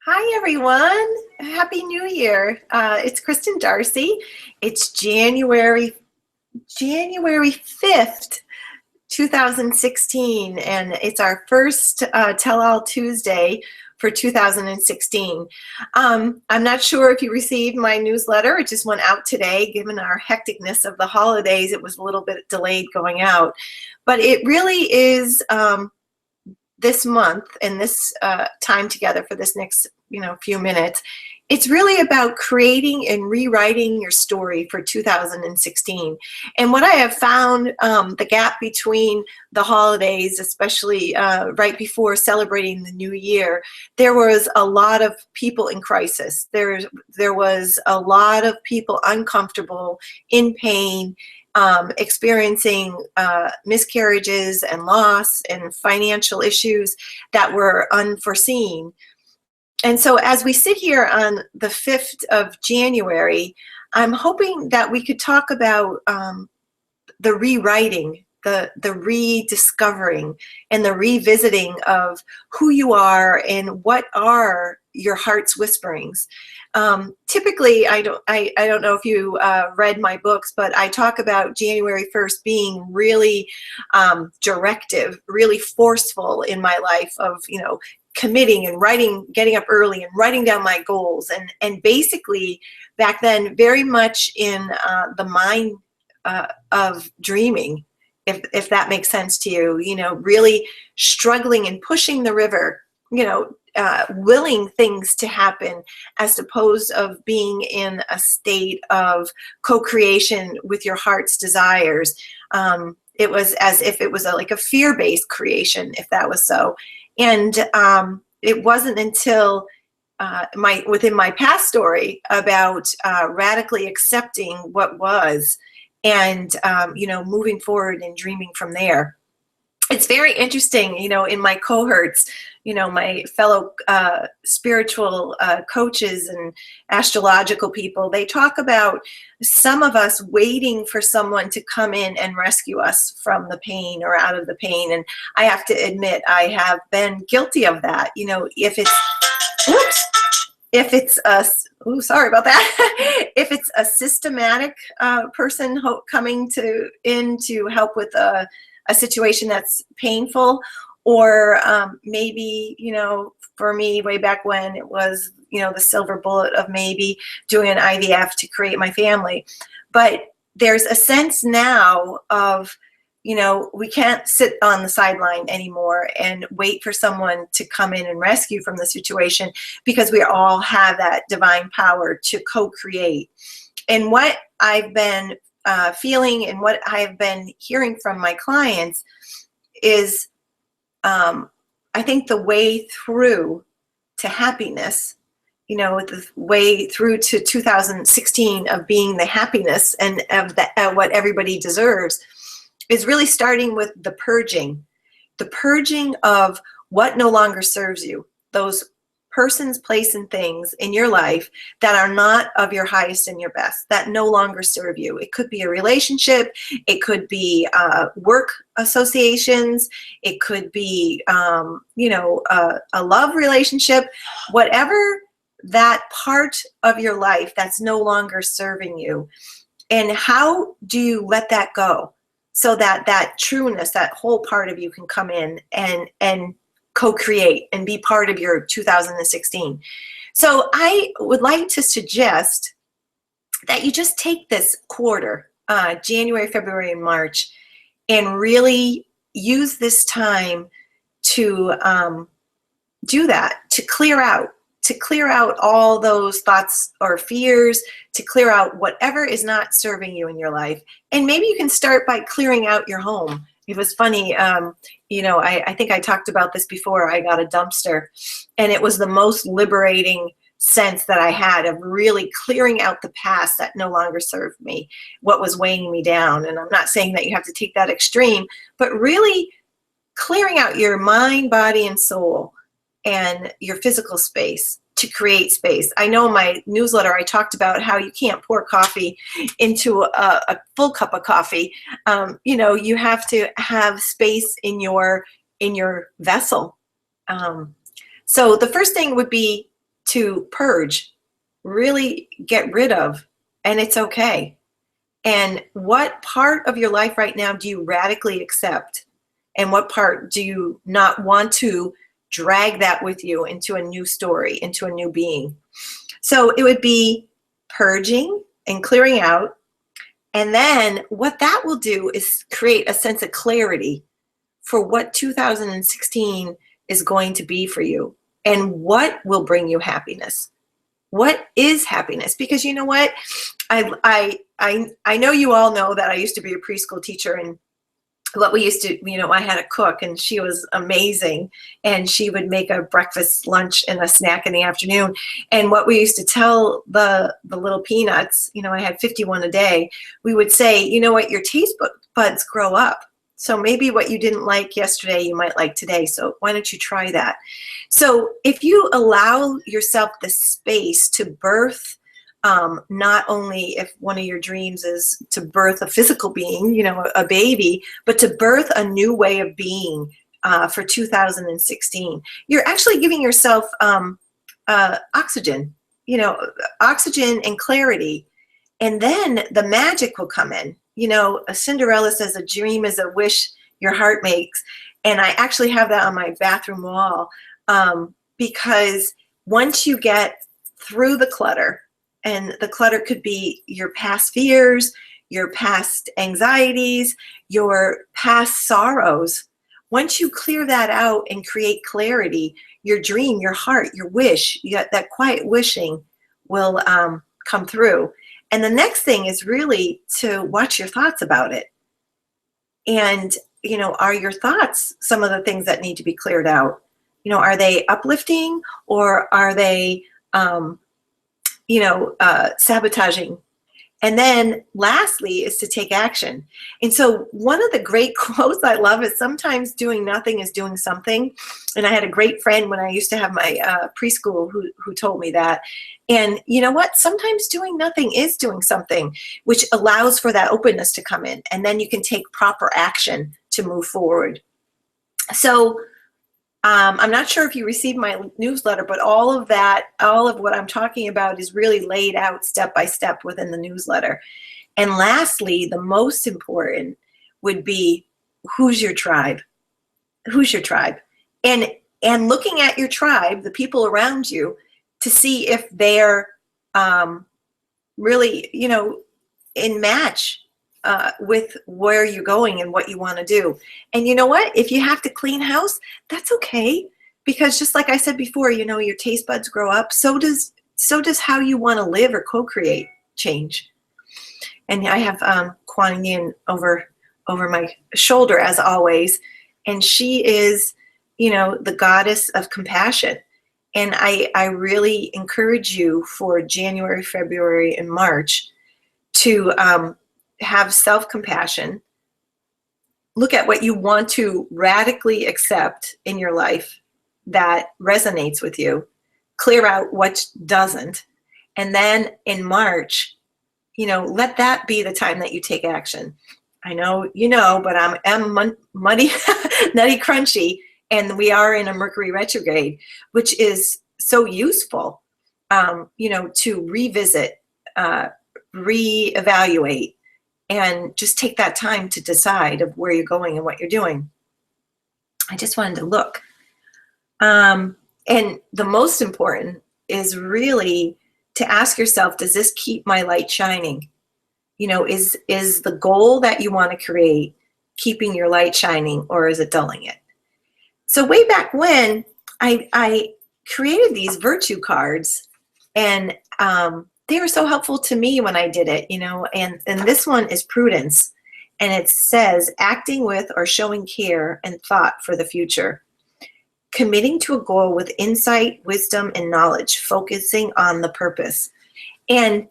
Hi, everyone. Happy New Year. It's Kristen Darcy. It's January 5th, 2016, and it's our first Tell-All Tuesday for 2016. I'm not sure if you received my newsletter. It just went out today. Given our hecticness of the holidays, it was a little bit delayed going out. But it really is this month and this time together for this next few minutes, it's really about creating and rewriting your story for 2016. And what I have found, the gap between the holidays, especially right before celebrating the new year, there was a lot of people in crisis. There was a lot of people uncomfortable, in pain, experiencing miscarriages and loss and financial issues that were unforeseen. And so as we sit here on the 5th of January, I'm hoping that we could talk about the rewriting, the rediscovering, and the revisiting of who you are and what are your heart's whisperings. Typically, I don't know if you read my books, but I talk about January 1st being really directive, really forceful in my life of, committing and writing, getting up early and writing down my goals. And basically back then, very much in the mind of dreaming, if that makes sense to you, really struggling and pushing the river, willing things to happen as opposed of being in a state of co-creation with your heart's desires. It was as if it was like a fear-based creation, if that was so. And it wasn't until within my past story about radically accepting what was and, moving forward and dreaming from there. It's very interesting, in my cohorts, my fellow spiritual coaches and astrological people, they talk about some of us waiting for someone to come in and rescue us from the pain or out of the pain. And I have to admit, I have been guilty of that. If it's sorry about that. If it's a systematic person coming in to help with a situation that's painful, or maybe, for me way back when it was, the silver bullet of maybe doing an IVF to create my family. But there's a sense now of, we can't sit on the sideline anymore and wait for someone to come in and rescue from the situation, because we all have that divine power to co-create. And what I've been feeling and what I've been hearing from my clients is, I think the way through to happiness, the way through to 2016 of being the happiness and of what everybody deserves, is really starting with the purging of what no longer serves you, those persons, place, and things in your life that are not of your highest and your best, that no longer serve you. It could be a relationship, it could be work associations, it could be a love relationship, whatever that part of your life that's no longer serving you. And how do you let that go so that trueness, that whole part of you can come in and co-create and be part of your 2016. So I would like to suggest that you just take this quarter, January, February, and March, and really use this time to do that, to clear out all those thoughts or fears, to clear out whatever is not serving you in your life. And maybe you can start by clearing out your home. It was funny, I think I talked about this before. I got a dumpster, and it was the most liberating sense that I had of really clearing out the past that no longer served me, what was weighing me down. And I'm not saying that you have to take that extreme, but really clearing out your mind, body, and soul and your physical space to create space. I know in my newsletter I talked about how you can't pour coffee into a full cup of coffee. You have to have space in your vessel. So the first thing would be to purge, really get rid of, and it's okay. And what part of your life right now do you radically accept? And what part do you not want to drag that with you into a new story, into a new being? So it would be purging and clearing out. And then what that will do is create a sense of clarity for what 2016 is going to be for you and what will bring you happiness. What is happiness? Because you know what? I know you all know that I used to be a preschool teacher, and what we used to, I had a cook, and she was amazing, and she would make a breakfast, lunch, and a snack in the afternoon. And what we used to tell the little peanuts, I had 51 a day, we would say, you know what, your taste buds grow up. So maybe what you didn't like yesterday, you might like today. So why don't you try that? So if you allow yourself the space to birth, not only if one of your dreams is to birth a physical being, a baby, but to birth a new way of being for 2016, you're actually giving yourself oxygen, oxygen and clarity. And then the magic will come in. A Cinderella says a dream is a wish your heart makes. And I actually have that on my bathroom wall because once you get through the clutter, and the clutter could be your past fears, your past anxieties, your past sorrows. Once you clear that out and create clarity, your dream, your heart, your wish, that quiet wishing will come through. And the next thing is really to watch your thoughts about it. And, are your thoughts some of the things that need to be cleared out? Are they uplifting, or are they, sabotaging? And then lastly is to take action. And so one of the great quotes I love is sometimes doing nothing is doing something. And I had a great friend when I used to have my preschool who told me that. And you know what? Sometimes doing nothing is doing something, which allows for that openness to come in. And then you can take proper action to move forward. So I'm not sure if you received my newsletter, but all of what I'm talking about is really laid out step by step within the newsletter. And lastly, the most important would be, who's your tribe? Who's your tribe? And looking at your tribe, the people around you, to see if they're really, in match with where you're going and what you want to do. And you know what? If you have to clean house, that's okay. Because just like I said before, your taste buds grow up. So does how you want to live or co-create change. And I have Kuan Yin over my shoulder as always. And she is, the goddess of compassion. And I really encourage you for January, February, and March to have self-compassion. Look at what you want to radically accept in your life that resonates with you. Clear out what doesn't. And then in March, let that be the time that you take action. I know, but I'm muddy, nutty, crunchy, and we are in a Mercury retrograde, which is so useful, to revisit, reevaluate, and just take that time to decide of where you're going and what you're doing. I just wanted to look. And the most important is really to ask yourself, does this keep my light shining? Is the goal that you want to create keeping your light shining, or is it dulling it? So way back when, I created these virtue cards, and they were so helpful to me when I did it, and this one is prudence. And it says, acting with or showing care and thought for the future. Committing to a goal with insight, wisdom, and knowledge, focusing on the purpose. And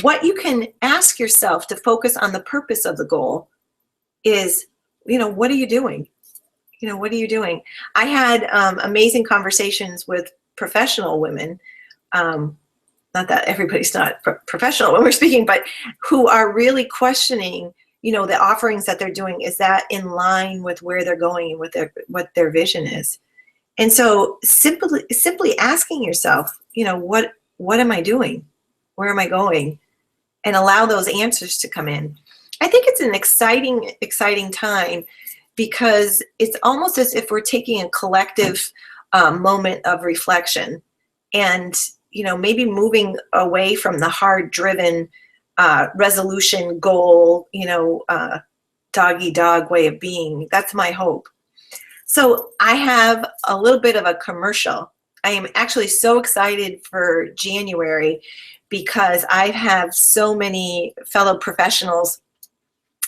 what you can ask yourself to focus on the purpose of the goal is, what are you doing? What are you doing? I had amazing conversations with professional women, not that everybody's not professional when we're speaking, but who are really questioning, the offerings that they're doing. Is that in line with where they're going and what their vision is? And so simply asking yourself, what am I doing? Where am I going? And allow those answers to come in. I think it's an exciting time, because it's almost as if we're taking a collective moment of reflection, and maybe moving away from the hard driven resolution goal, dog eat dog way of being. That's my hope. So I have a little bit of a commercial. I am actually so excited for January, because I have so many fellow professionals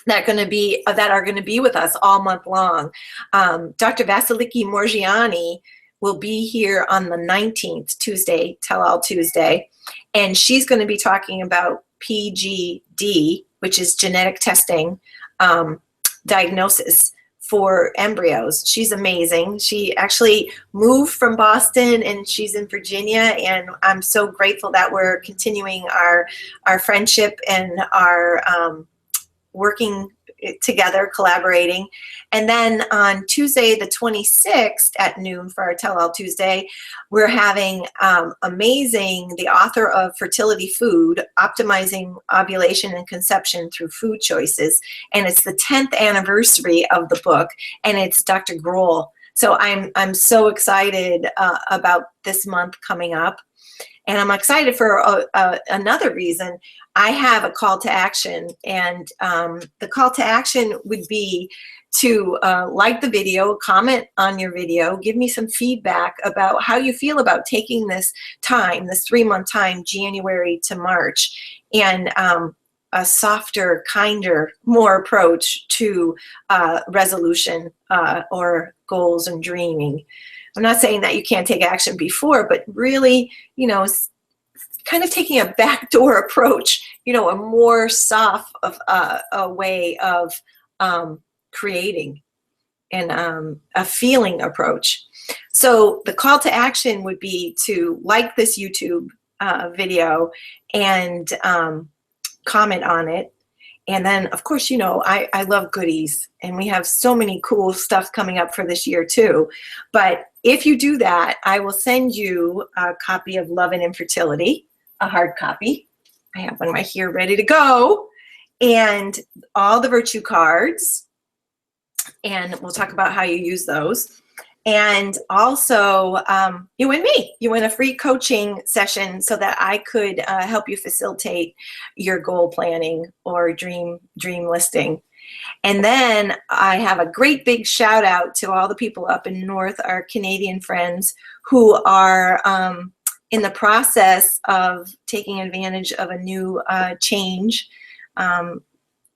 that are going to be with us all month long. Dr. Vasiliki Morgiani will be here on the 19th, Tuesday, Tell All Tuesday, and she's going to be talking about PGD, which is genetic testing diagnosis for embryos. She's amazing. She actually moved from Boston, and she's in Virginia, and I'm so grateful that we're continuing our friendship and our working together, collaborating. And then on Tuesday, the 26th at noon for our Tell All Tuesday, we're having the author of Fertility Food, Optimizing Ovulation and Conception Through Food Choices. And it's the 10th anniversary of the book, and it's Dr. Grohl. So I'm so excited about this month coming up. And I'm excited for another reason. I have a call to action, and the call to action would be to like the video, comment on your video, give me some feedback about how you feel about taking this 3-month time, January to March, and a softer, kinder, more approach to resolution or goals and dreaming. I'm not saying that you can't take action before, but really, kind of taking a backdoor approach, a more soft a way of creating, and a feeling approach. So the call to action would be to like this YouTube video and comment on it. And then, of course, I love goodies, and we have so many cool stuff coming up for this year too. But if you do that, I will send you a copy of Love and Infertility, a hard copy. I have one right here ready to go, and all the virtue cards, and we'll talk about how you use those. And also, you win a free coaching session so that I could help you facilitate your goal planning or dream listing. And then I have a great big shout out to all the people up in North, our Canadian friends, who are in the process of taking advantage of a new change,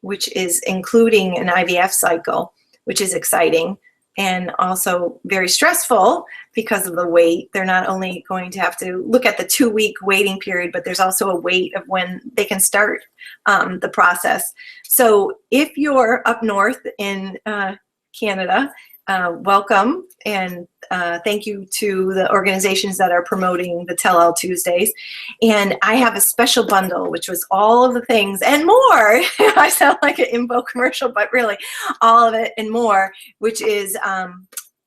which is including an IVF cycle, which is exciting. And also very stressful because of the wait. They're not only going to have to look at the 2-week waiting period, but there's also a wait of when they can start the process. So if you're up north in Canada, welcome, and thank you to the organizations that are promoting the Tell All Tuesdays. And I have a special bundle, which was all of the things and more. I sound like an info commercial, but really all of it and more, which is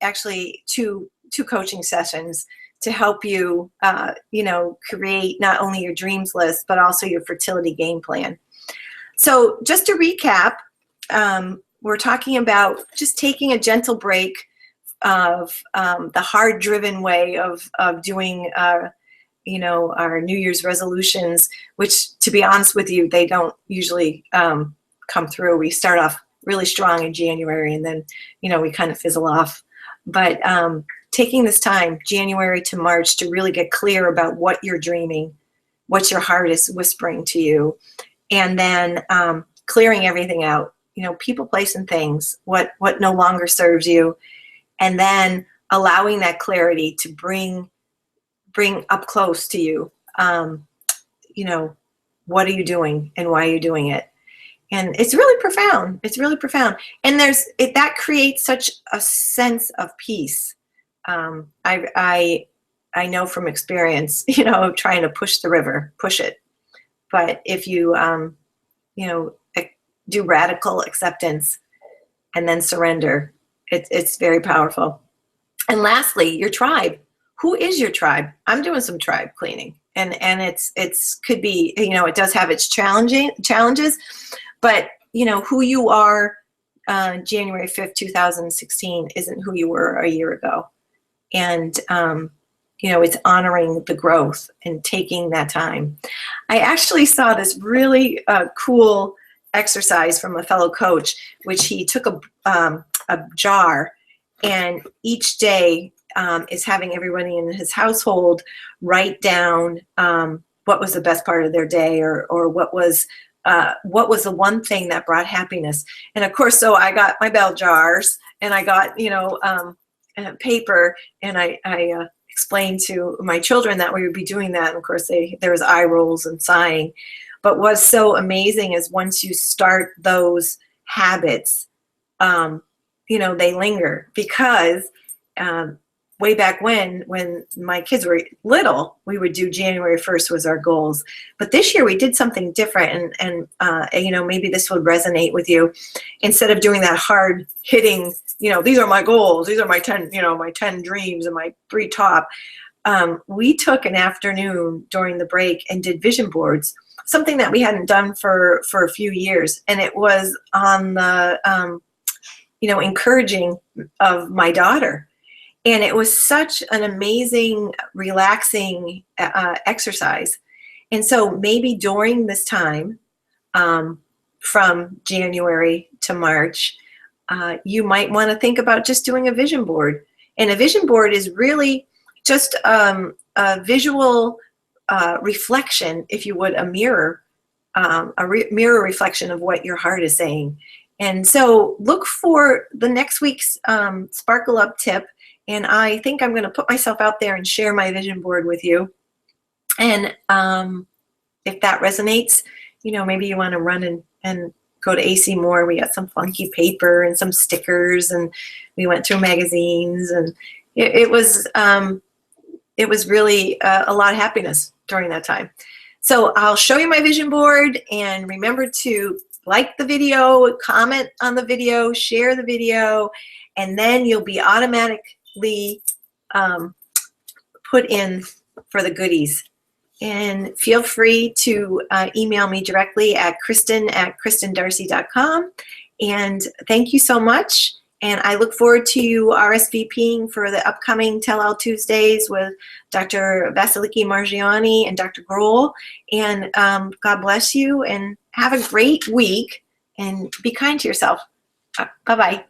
actually two coaching sessions to help you, create not only your dreams list, but also your fertility game plan. So just to recap, we're talking about just taking a gentle break of the hard-driven way of doing, our New Year's resolutions, which, to be honest with you, they don't usually come through. We start off really strong in January, and then, we kind of fizzle off. But taking this time, January to March, to really get clear about what you're dreaming, what your heart is whispering to you, and then clearing everything out. People, place, and things, what no longer serves you, and then allowing that clarity to bring up close to you, what are you doing and why are you doing it? And it's really profound. It's really profound. And that creates such a sense of peace. I know from experience, trying to push the river, push it. But if you, do radical acceptance and then surrender, it's very powerful. And lastly, your tribe. Who is your tribe? I'm doing some tribe cleaning, and it's could be, you know, it does have its challenges, but you know who you are January 5th, 2016 isn't who you were a year ago, and you know, it's honoring the growth and taking that time. I actually saw this really cool exercise from a fellow coach, which he took a jar, and each day is having everybody in his household write down what was the best part of their day, or what was the one thing that brought happiness. And of course, so I got my bell jars, and I got, you know, paper, and I explained to my children that we would be doing that. And of course, there was eye rolls and sighing. But what's so amazing is once you start those habits, you know, they linger, because way back when my kids were little, we would do January 1st was our goals. But this year we did something different, and you know, maybe this would resonate with you. Instead of doing that hard hitting, you know, these are my goals, these are my 10, you know, my 10 dreams and my 3 top. We took an afternoon during the break and did vision boards, something that we hadn't done for a few years. And it was on the, you know, encouraging of my daughter. And it was such an amazing, relaxing exercise. And so maybe during this time, from January to March, you might want to think about just doing a vision board. And a vision board is really just a visual reflection, if you would, a mirror, mirror reflection of what your heart is saying. And so look for the next week's Sparkle Up tip. And I think I'm going to put myself out there and share my vision board with you. And if that resonates, you know, maybe you want to run and go to AC Moore. We got some funky paper and some stickers, and we went through magazines, and it was really a lot of happiness during that time. So I'll show you my vision board, and remember to like the video, comment on the video, share the video, and then you'll be automatically put in for the goodies. And feel free to email me directly at kristen@kristendarcy.com. And thank you so much. And I look forward to you RSVPing for the upcoming Tell All Tuesdays with Dr. Vasiliki Margiani and Dr. Grohl. And God bless you, and have a great week, and be kind to yourself. Bye-bye.